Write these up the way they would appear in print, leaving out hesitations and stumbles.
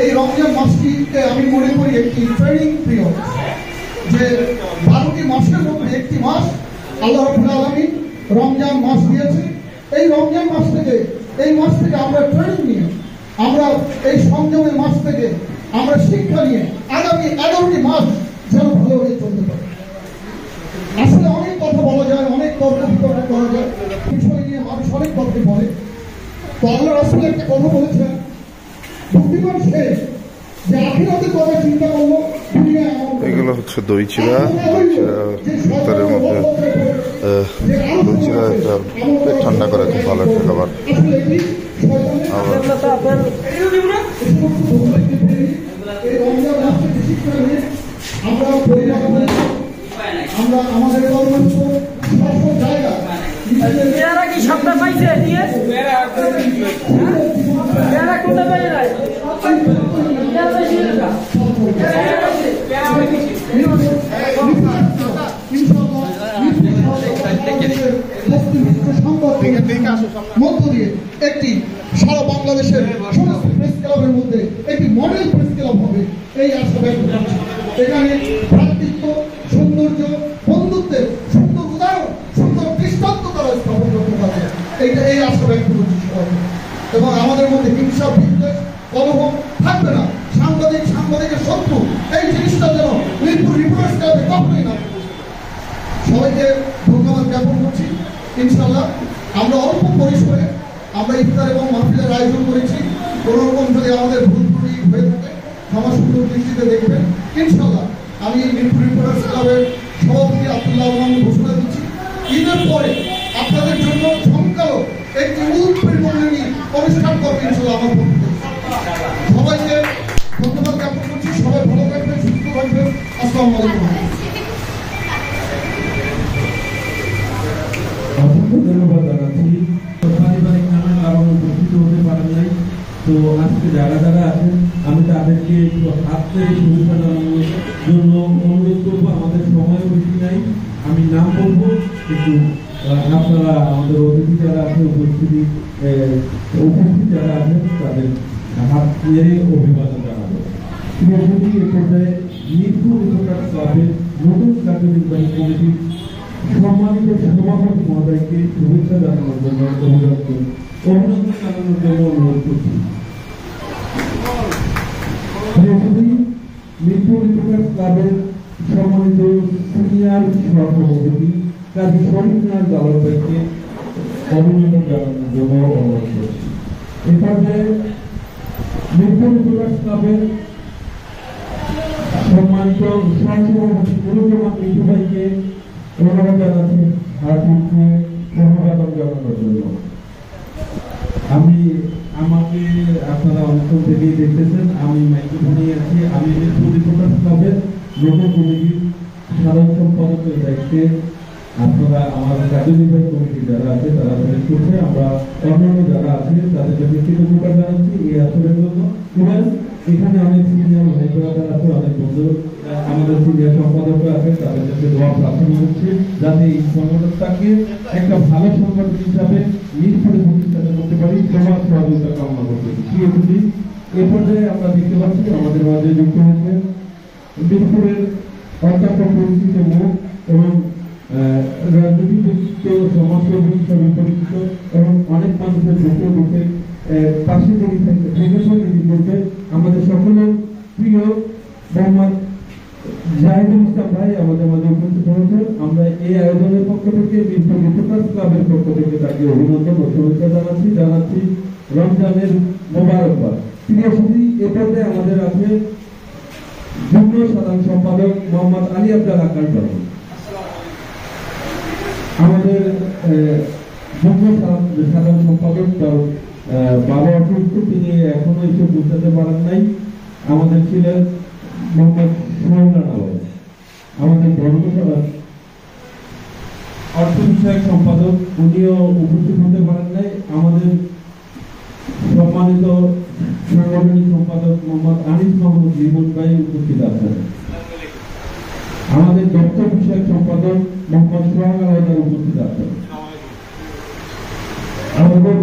এই রমজান মাসটিকে আমি মনে করি একটি ট্রেনিং পিরিয়ড, যে 12টি মাসের মধ্যে একটি মাস আল্লাহ রাব্বুল আলামিন রমজান মাস দিয়েছে। এই রমজান মাস থেকে আমরা ট্রেনিং নিয়ে, আমরা এই সংযমের মাস থেকে আমরা শিক্ষা নিয়ে আগামী 11টি মাস যেন ভালোভাবে চলতে পারে। আসলে অনেক কথা বলা যায়, অনেক তর্ক বিতর্ক করা যায়, বিষয় নিয়ে মানুষ অনেক কথা বলে। তো আল্লাহ রাসূল একটা কথা বলেছেন, বুদ্ধিমান সে যে আখিরাতের কথা চিন্তা করলো। এগুলো হচ্ছে দই চিড়া, ইফতারের মধ্যে দই চিড়া পেট ঠান্ডা করে, খুব ভালো একটা খাবার। আমরা আমাদের জায়গা কি সপ্তাহ পাইছে মধ্য দিয়ে একটি সারা বাংলাদেশের সমস্ত প্রেস ক্লাবের মধ্যে একটি মডেল প্রেস ক্লাব হবে, এই আশা ব্যক্ত করছি। এখানে ভ্রাতৃত্ব, সৌন্দর্য, বন্ধুত্বের সুন্দর উদাহরণ, সুন্দর দৃষ্টান্ত তারা স্থাপন করতে পারবে, এই আশা ব্যক্ত করছি সবাইকে। এবং আমাদের মধ্যে হিংসা, বিদ্বেষ, কলহ থাকবে না। সাংবাদিকের শত্রু, এই জিনিসটা যেন মিরপুর রিপোর্টার্স ক্লাবে কখনোই না। সবাইকে ধন্যবাদ জ্ঞাপন করছি। ইনশাআল্লাহ আমরা অল্প পরিসরে আমরা ইফতার এবং মাহফিলের আয়োজন করেছি। কোনো রকম যদি আমাদের ভুল ত্রুটি হয়ে থাকে ক্ষমা সুন্দর দৃষ্টিতে দেখবেন। ইনশাআল্লাহ আমি মিরপুর রিপোর্টার্স ক্লাবের সভাপতি আব্দুল্লাহ রহমান ঘোষণা দিচ্ছি, ঈদের পরে আপনাদের জন্য ঝমকালো একটি উৎপরিমণ্ডলী অনুষ্ঠান করবে ইনশাআল্লাহ আমার পক্ষ থেকে। সবাইকে ধন্যবাদ জ্ঞাপন করছি। সবাই ভালো থাকবেন, সুস্থ থাকবেন। আসসালামু আলাইকুম। ধন্যবাদ জানাচ্ছি। পারিবারিক নানান কারণে উপস্থিত হতে পারেন নাই, তো আজকে যারা আছেন আমি তাদেরকে একটু হাত থেকে শুভেচ্ছা জানানোর জন্য অনুরোধ করবো। আমাদের সময় বেশি নাই, আমি নাম বলবো, কিন্তু আপনারা আমাদের অতিথি যারা আছে উপস্থিত যারা আছেন তাদের হাত দিয়ে অভিবাদন জানাবো। এ পর্যায়ে মিরপুর রিপোর্টার্স ক্লাবের নতুন কার্যনির্বাহী কমিটির সম্মানিত সভাপতি মহোদয়কে শুভেচ্ছা জানানোর জন্য অভিনন্দন জানানোর জন্য অনুরোধ করছি। মিরপুর রিপোর্টার্স ক্লাবের সম্মানিত সিনিয়র সভাপতি কাজী শরীফ মিয়ার জালাল ভাইকে অভিনন্দন জানানোর জন্য অনুরোধ করছি। এ পর্যায়ে মিরপুর রিপোর্টার্স ক্লাবের সম্মানিত সহসভাপতি নুরুজ্জামান মিঠু ভাইকে অনুরোধ জানাচ্ছি হার্দিককে অভিবাদন জানানোর জন্য। আমাকে আপনারা অনেকক্ষণ থেকেই দেখতেছেন, আমি মাইক্রোফোনে আছি। আমি মিরপুর রিপোর্টার্স ক্লাবের নতুন কমিটির সাধারণ সম্পাদকের দায়িত্বে। আপনারা আমার কার্যনির্বাহী কমিটি যারা আছে তারা সিলেক্ট করছে, আমরা অন্যান্য যারা আছে তাদের কাছে কৃতজ্ঞতা জানাচ্ছি এই আসরের জন্য। এবং এখানে অনেক সিনিয়র ভাই ব্রাদার আছে, অনেক বন্ধু আমাদের সিনিয়র সম্পাদক আছে, তাদের কাছে দোয়া প্রার্থনা করছি যাতে এই সংগঠনটাকে একটা ভালো সংগঠন হিসাবে মিরপুরে প্রতিষ্ঠা করতে পারি। সবার সহযোগিতা কামনা করতে এ পর্যায়ে আমরা দেখতে পাচ্ছি আমাদের মাঝে যুক্ত হয়েছে মিরপুরের অত্যন্ত পরিচিত মুখ এবং রাজনীতিবিদ, সমাজকর্মী হিসাবে পরিচিত এবং অনেক মানুষের মুখে মুখে পাশে থেকে আমাদের সকলের প্রিয় মোহাম্মদ জাহিদুল ইসলাম ভাই আমাদের মাঝে উপস্থিত হয়েছেন। আমরা এই আয়োজনের পক্ষ থেকে মিরপুর রিপোর্টার্স ক্লাবের পক্ষ থেকে তাকে অভিনন্দন ও শুভেচ্ছা জানাচ্ছি রমজানের মোবারকবাদ। প্রিয় সুধী, এ পর্যায়ে আমাদের আছে যুগ্ম সাধারণ সম্পাদক মোহাম্মদ আলী আব্দাল আকাশ বাবু। আমাদের যুগ্ম সাধারণ সম্পাদক তার বাবা অসুস্থ, তিনি এখনো এসে পৌঁছাতে পারেন নাই। আমাদের ছিলেন মোহাম্মদ আমাদের ধর্মসভার অর্থ বিষয়ক সম্পাদক, উনিও উপস্থিত হতে পারেন নাই। আমাদের সম্মানিত সাংগঠনিক সম্পাদক মোহাম্মদ আনিস মাহমুদ লিমন ভাই উপস্থিত আছেন। আমাদের দপ্তর বিষয়ক সম্পাদক মোহাম্মদ সোহাগ আলাদা উপস্থিত আছেন। আমাদের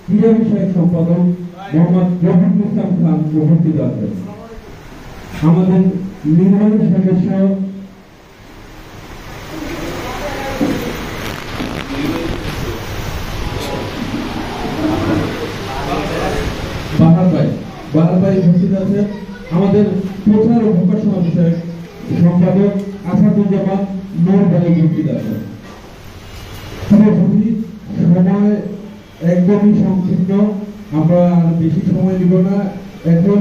ক্রীড়া বিষয়ক সম্পাদক মোহাম্মদ রফিকুল ইসলাম খান উপস্থিত আছেন। আমাদের নির্বাহী সদস্য বাহার ভাই উপস্থিত আছেন। আমাদের প্রচার ও প্রকাশনা বিষয়ক সম্পাদক আসাদুজ্জামান নূর ভাই উপস্থিত আছেন। সময় একদমই সংক্ষিপ্ত, আমরা আর বেশি সময় নিব না। এখন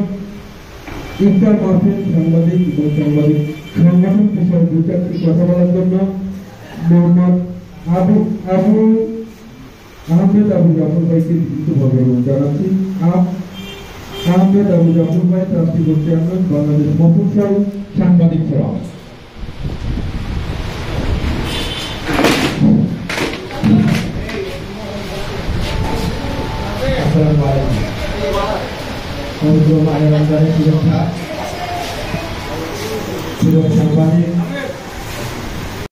ইফতার মাহফিল সাংবাদিক এবং সাংবাদিক সংগঠন বিষয়ে দু চারটি কথা বলার জন্য মোহাম্মদ আহমেদ আবু জাফর ভাইকে লিখিতভাবে জানাচ্ছি। আহমেদ আবু জাফর ভাই ট্রাস্টি বোর্ড চেয়ারম্যান, বাংলাদেশ মফস্বল সাংবাদিক ফোরাম। পবিত্র মাহে রমজানের শুভেচ্ছা। প্রিয় সাংবাদিক